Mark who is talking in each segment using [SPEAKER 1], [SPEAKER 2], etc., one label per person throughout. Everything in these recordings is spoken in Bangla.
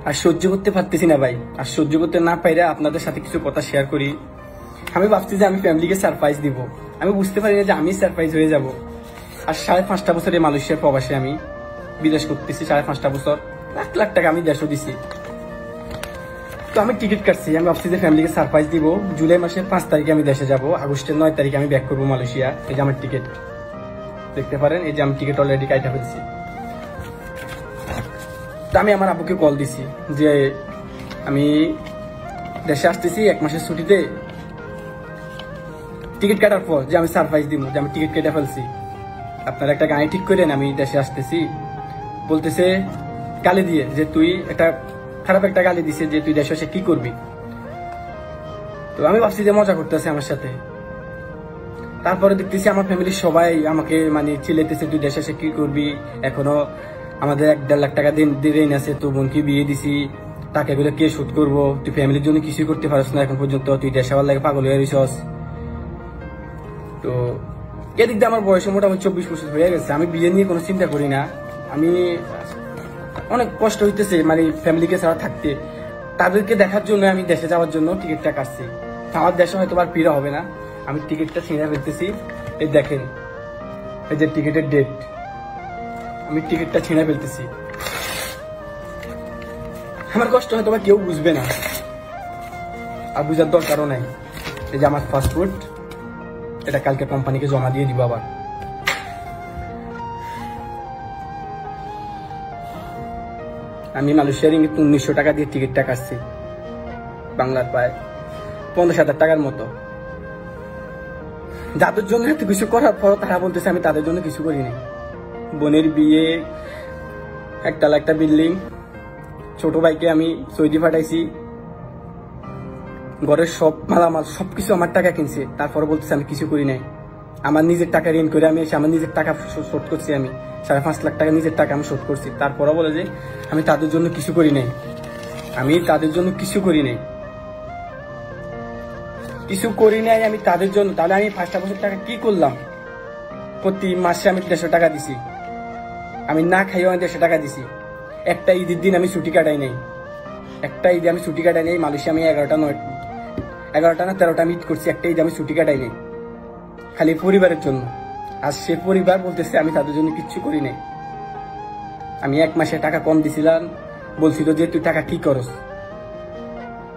[SPEAKER 1] আর সহ্য করতে পারতেছি না ভাই। আর সহ্য করতে না পাইরা আপনাদের সাথে কিছু কথা শেয়ার করি। আমি ভাবছি যে আমি ফ্যামিলিকে সারপ্রাইজ দিব, আমি বুঝতে পারি না যে আমি সারপ্রাইজ হয়ে যাব। আর 5.5 বছর এই মালয়েশিয়ার প্রবাসে আমি বিদেশ করতেছি, 5.5 বছর, লাখ লাখ টাকা আমি দেশও দিছি। তো আমি টিকিট কাটছি, আমি ভাবছি যে ফ্যামিলিকে সারপ্রাইজ দিব। জুলাই মাসের 5 তারিখে আমি দেশে যাব, আগস্টের 9 তারিখে আমি ব্যাক করবো মালয়েশিয়া। এই যে আমার টিকিট দেখতে পারেন, এই যে আমি টিকিট অলরেডি কাটা ফেলছি। তো আমি আমার আব্বুকে কল দিছি যে আমি দেশে আসতেছি 1 মাসের ছুটিতে, টিকিট কাটার পর যে আমি সারপ্রাইজ দিব, যে আমি টিকিট কেটে ফেলছি, আপনারা একটা গাড়ি ঠিক করেন, আমি দেশে আসতেছি। বলতেছে গালি দিয়ে যে তুই খারাপ একটা গালি দিছে যে তুই দেশে এসে কি করবি। তো আমি ভাবছি যে মজা করতেছে আমার সাথে। তারপরে দেখতেছি আমার ফ্যামিলির সবাই আমাকে মানে চিল্লাইতেছে তুই দেশে এসে কি করবি, এখনো আমাদের 1-1.5 লাখ টাকা ঋণ আছে, তো বোনকে বিয়ে দিছি, টাকাগুলো কে শোধ করবো, তুই ফ্যামিলির জন্য কিছুই করতে পারছ না এখন পর্যন্ত, তুই দেশে আবার লাগে পাগল হয়ে রইছস। তো এদিক দিয়ে আমার বয়সে মোটামুটি 24 বছর হয়ে গেছে, আমি বিয়ে নিয়ে কোনো চিন্তা করি না। আমি অনেক কষ্ট হইতেছে মানে ফ্যামিলিকে ছাড়া থাকতে, তাদেরকে দেখার জন্য আমি দেশে যাওয়ার জন্য টিকিটটা কাটছি। আমার দেশে হয়তো আর ফিরে হবে না, আমি টিকিটটা ছিঁড়ে ফেলতেছি। এই দেখেন, এই যে টিকিটের ডেট, আমি টিকিটটা ছিঁড়ে ফেলতেছি। আমার কষ্ট হয়তো বা কেউ বুঝবে না, আর বুঝার দরকারও নাই। এই যে আমার পাসপোর্ট, এটা কালকে কোম্পানিকে জমা দিয়ে দিব। আবার আমি মালয়েশিয়ার 1900 টাকা দিয়ে টিকিটটা কাটছি, বাংলার প্রায় 50,000 টাকার মতো। যাদের জন্য এত কিছু করার পর তারা বলতেছে আমি তাদের জন্য কিছু করিনি। বোনের বিয়ে, একতলা একটা বিল্ডিং, ছোট ভাইকে আমি সৌদি পাঠাইছি, ঘরের সব মালামাল সবকিছু আমার টাকা কিনছে, তারপরে বলতেছে আমি কিছু করি নাই। আমার নিজের টাকা ঋণ করে আমি এসে আমার নিজের টাকা শোধ করছি, আমি 5.5 লাখ টাকা নিজের টাকা আমি শোধ করছি। তারপরে বলে যে আমি তাদের জন্য কিছু করি নাই, আমি তাদের জন্য কিছু করি নাই, কিছু করি নাই আমি তাদের জন্য। তাহলে আমি 5টা বছর টাকা কি করলাম? প্রতি মাসে আমি 150 টাকা দিছি, আমি না খাইও আমি 150 টাকা দিছি। একটা ঈদের দিন আমি ছুটি কাটাই নাই, একটা ঈদে আমি ছুটি কাটাই নাই। মালয়েশিয়া আমি 11টা না 13টা আমি ঈদ করছি, একটা ঈদ আমি ছুটি কাটাই নাই, খালি পরিবারের জন্য। আর সে পরিবার বলতেছে আমি তাদের জন্য কিচ্ছু করি নাই। আমি 1 মাসে টাকা কম দিছিলাম, বলছিল যে তুই টাকা কি করস,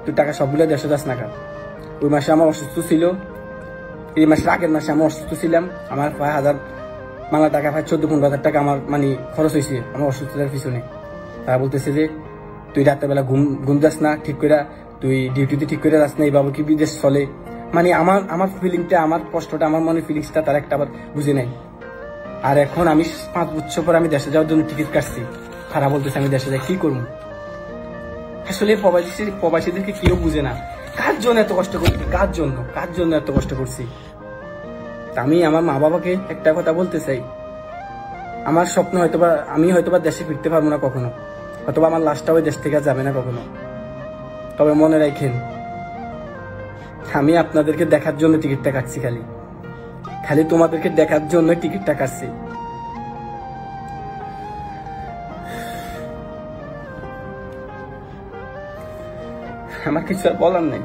[SPEAKER 1] তুই টাকা সবগুলো দেশে যাস না কেন। ওই মাসে আমার অসুস্থ ছিল, এই মাসের আগের মাসে আমি অসুস্থ ছিলাম, আমার প্রায় বাংলা টাকা প্রায় 14-15 হাজার টাকা আমার মানে খরচ হয়েছে আমার অসুস্থতার পিছনে। তারা বলতেছে যে তুই রাতের বেলা ঘুম যাস না ঠিক করে, তুই ডিউটিতে ঠিক করে যাস না, এইভাবে কি বিদেশ চলে। মানে আমার ফিলিংটা, আমার কষ্টটা, আমার মনে ফিলিংসটা তারা একটা আবার বুঝে নাই। আর এখন আমি 5 বছর পর আমি দেশে যাওয়ার জন্য টিকিট কাটছি, তারা বলতেছে আমি দেশে যাই কি করবো। আসলে প্রবাসীদেরকে কেউ বুঝে না, কার জন্য এত কষ্ট করছি, কার জন্য এত কষ্ট করছি। আমি আমার মা বাবাকে একটা কথা বলতে চাই, আমার স্বপ্ন আমি হয়তোবা দেশে ফিরতে পারবো না কখনো, হয়তোবা আমার লাশটা ওই দেশ থেকে যাবে না কখনো। তবে মনে রাখেন, আমি আপনাদেরকে দেখার জন্য টিকিটটা কাটছি, খালি তোমাদেরকে দেখার জন্য টিকিটটা কাটছি। আমার কিছু আর বলার নেই।